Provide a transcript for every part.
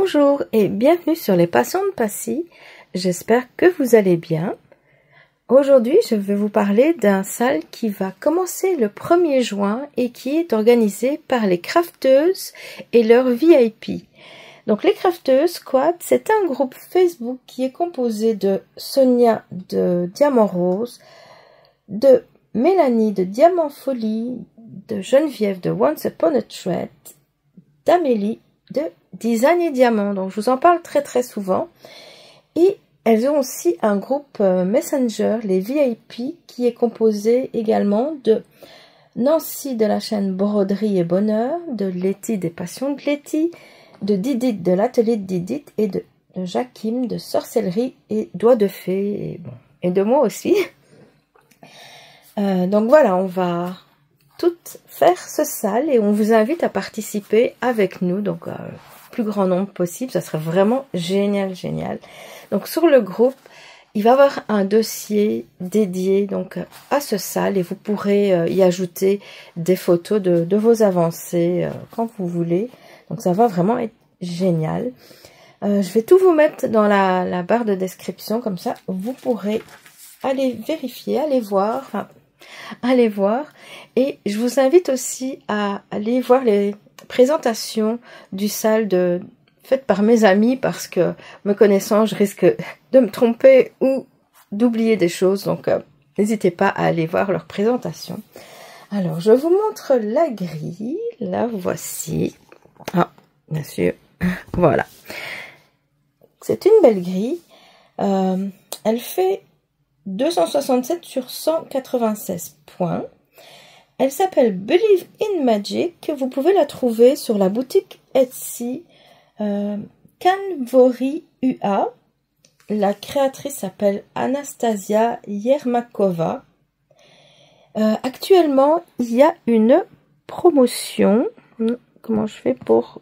Bonjour et bienvenue sur les Passions de Passy. J'espère que vous allez bien. Aujourd'hui, je vais vous parler d'un sale qui va commencer le 1er juin et qui est organisé par les crafteuses et leurs VIP. Donc les crafteuses Squad, c'est un groupe Facebook qui est composé de Sonia de Diamant Rose, de Mélanie de Diamant Folie, de Geneviève de Once Upon a Thread, d'Amélie de Design et Diamant. Donc je vous en parle très souvent. Et elles ont aussi un groupe Messenger, les VIP, qui est composé également de Nancy de la chaîne Broderie et Bonheur, de Letty des Passions de Letty, de Didit de l'atelier de Didit et de Jacqueline de Sorcellerie et Doigts de Fée et de moi aussi. Donc voilà, on va toutes faire ce sale et on vous invite à participer avec nous, donc plus grand nombre possible, ça serait vraiment génial. Donc sur le groupe, il va y avoir un dossier dédié donc à ce sale et vous pourrez y ajouter des photos de vos avancées quand vous voulez. Donc ça va vraiment être génial. Je vais tout vous mettre dans la barre de description, comme ça vous pourrez aller vérifier, aller voir et je vous invite aussi à aller voir les présentations du sale faites par mes amis, parce que me connaissant je risque de me tromper ou d'oublier des choses, donc n'hésitez pas à aller voir leurs présentations. Alors je vous montre la grille, la voici. Ah, bien sûr, voilà, c'est une belle grille. Elle fait 267 sur 196 points. Elle s'appelle Believe in Magic. Vous pouvez la trouver sur la boutique Etsy Canvori UA. La créatrice s'appelle Anastasia Yermakova. Actuellement, il y a une promotion. Comment je fais pour...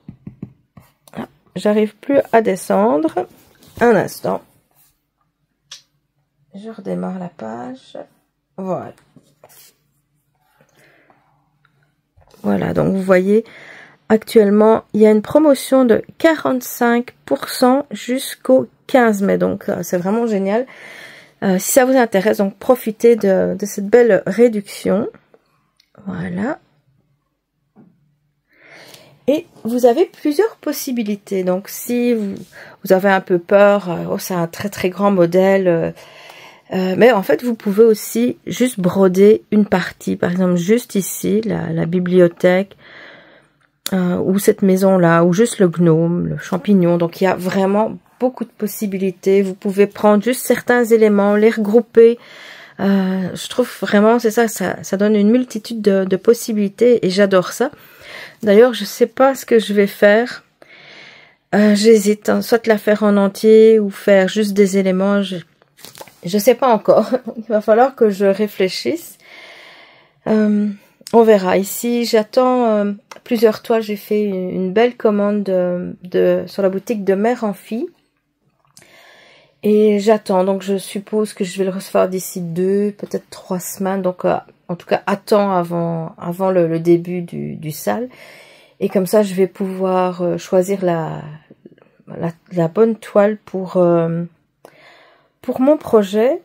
Ah, j'arrive plus à descendre. Un instant. Je redémarre la page. Voilà. Voilà, donc vous voyez, actuellement, il y a une promotion de 45% jusqu'au 15 mai. Donc, c'est vraiment génial. Si ça vous intéresse, donc profitez de cette belle réduction. Voilà. Et vous avez plusieurs possibilités. Donc, si vous avez un peu peur, oh, c'est un très grand modèle... mais en fait, vous pouvez aussi juste broder une partie. Par exemple, juste ici, la bibliothèque, ou cette maison-là, ou juste le gnome, le champignon. Donc, il y a vraiment beaucoup de possibilités. Vous pouvez prendre juste certains éléments, les regrouper. Je trouve vraiment, c'est ça donne une multitude de possibilités et j'adore ça. D'ailleurs, je sais pas ce que je vais faire. J'hésite, hein, soit la faire en entier ou faire juste des éléments. Je sais pas encore. Il va falloir que je réfléchisse. On verra. Ici, j'attends plusieurs toiles. J'ai fait une belle commande sur la boutique de Mère en Fille. Et j'attends. Donc, je suppose que je vais le recevoir d'ici 2, peut-être 3 semaines. Donc, en tout cas, à temps avant le début du sale. Et comme ça, je vais pouvoir choisir la bonne toile pour mon projet.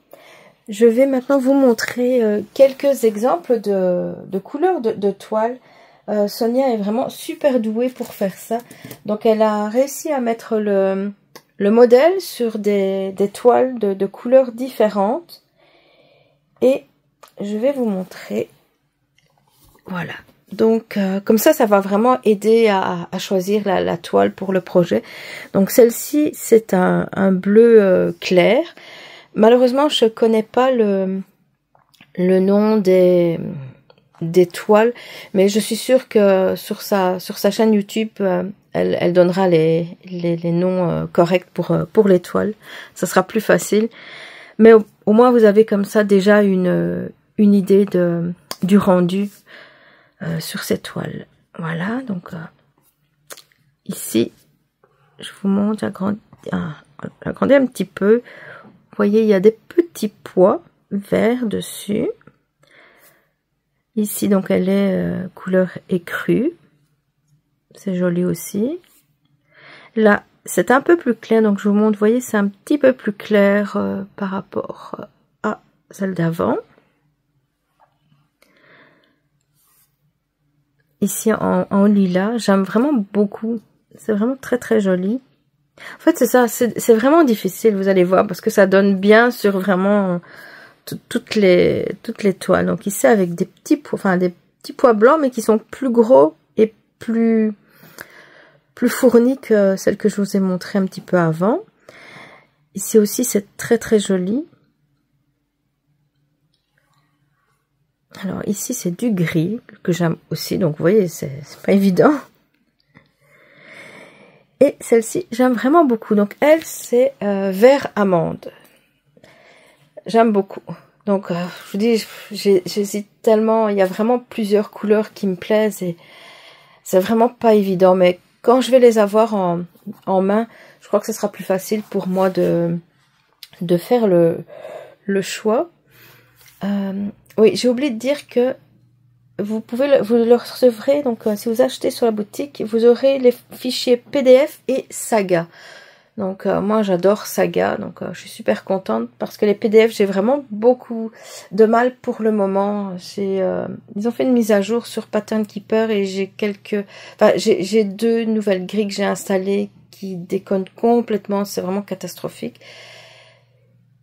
Je vais maintenant vous montrer quelques exemples de couleurs de toile. Sonia est vraiment super douée pour faire ça. Donc elle a réussi à mettre le modèle sur des toiles de couleurs différentes. Et je vais vous montrer. Voilà. Donc comme ça va vraiment aider à choisir la toile pour le projet. Donc celle-ci, c'est un bleu clair. Malheureusement, je connais pas le nom des toiles, mais je suis sûre que sur sa chaîne YouTube, elle donnera les noms corrects pour les toiles. Ça sera plus facile. Mais au moins, vous avez comme ça déjà une idée du rendu sur cette toile. Voilà, donc ici, je vous montre, j'agrandis un petit peu. Vous voyez, il y a des petits pois verts dessus. Ici, donc, elle est couleur écrue. C'est joli aussi. Là, c'est un peu plus clair, donc je vous montre, vous voyez, c'est un petit peu plus clair par rapport à celle d'avant. Ici en lilas, j'aime vraiment beaucoup, c'est vraiment très très joli. En fait c'est ça, c'est vraiment difficile, vous allez voir, parce que ça donne bien sur vraiment toutes les toiles. Donc ici avec des petits pois blancs, mais qui sont plus gros et plus fournis que celle que je vous ai montré un petit peu avant. Ici aussi c'est très très joli. Alors ici c'est du gris que j'aime aussi, donc vous voyez c'est pas évident. Et celle-ci j'aime vraiment beaucoup, donc elle c'est vert amande. J'aime beaucoup. Donc je vous dis, j'hésite tellement, il y a vraiment plusieurs couleurs qui me plaisent et c'est vraiment pas évident, mais quand je vais les avoir en main, je crois que ce sera plus facile pour moi de faire le choix. Oui, j'ai oublié de dire que vous le recevrez, donc si vous achetez sur la boutique, vous aurez les fichiers PDF et Saga. Donc moi j'adore Saga, donc je suis super contente parce que les PDF j'ai vraiment beaucoup de mal pour le moment. Ils ont fait une mise à jour sur Pattern Keeper et j'ai 2 nouvelles grilles que j'ai installées qui déconnent complètement, c'est vraiment catastrophique.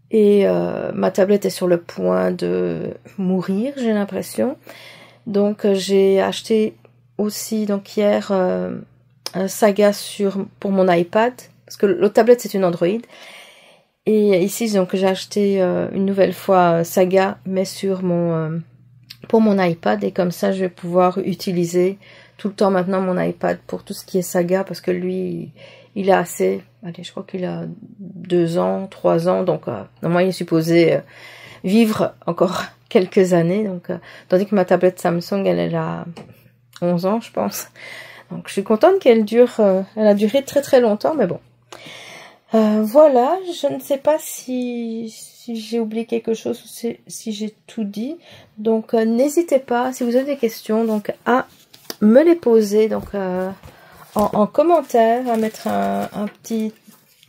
Et ma tablette est sur le point de mourir, j'ai l'impression. Donc j'ai acheté aussi donc hier un Saga pour mon iPad. Parce que l'autre tablette c'est une Android. Et ici donc j'ai acheté une nouvelle fois Saga, mais pour mon iPad. Et comme ça je vais pouvoir utiliser tout le temps maintenant mon iPad pour tout ce qui est Saga. Parce que lui, il a assez, allez, je crois qu'il a 2 ans, 3 ans. Donc normalement il est supposé vivre encore quelques années. Donc, tandis que ma tablette Samsung, elle a 11 ans je pense. Donc je suis contente qu'elle dure, elle a duré très très longtemps, mais bon. Voilà, je ne sais pas si j'ai oublié quelque chose ou si j'ai tout dit. Donc n'hésitez pas, si vous avez des questions, donc à me les poser donc en commentaire, à mettre un petit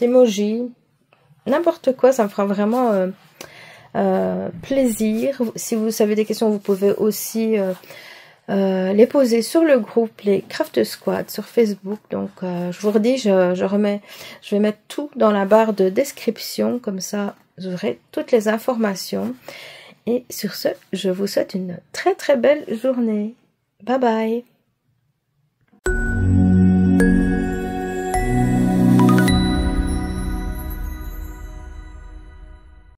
emoji, n'importe quoi, ça me fera vraiment plaisir. Si vous avez des questions, vous pouvez aussi les poser sur le groupe les Craft Squad sur Facebook. Donc je vous redis, je vais mettre tout dans la barre de description, comme ça vous aurez toutes les informations. Et sur ce, je vous souhaite une très très belle journée. Bye bye.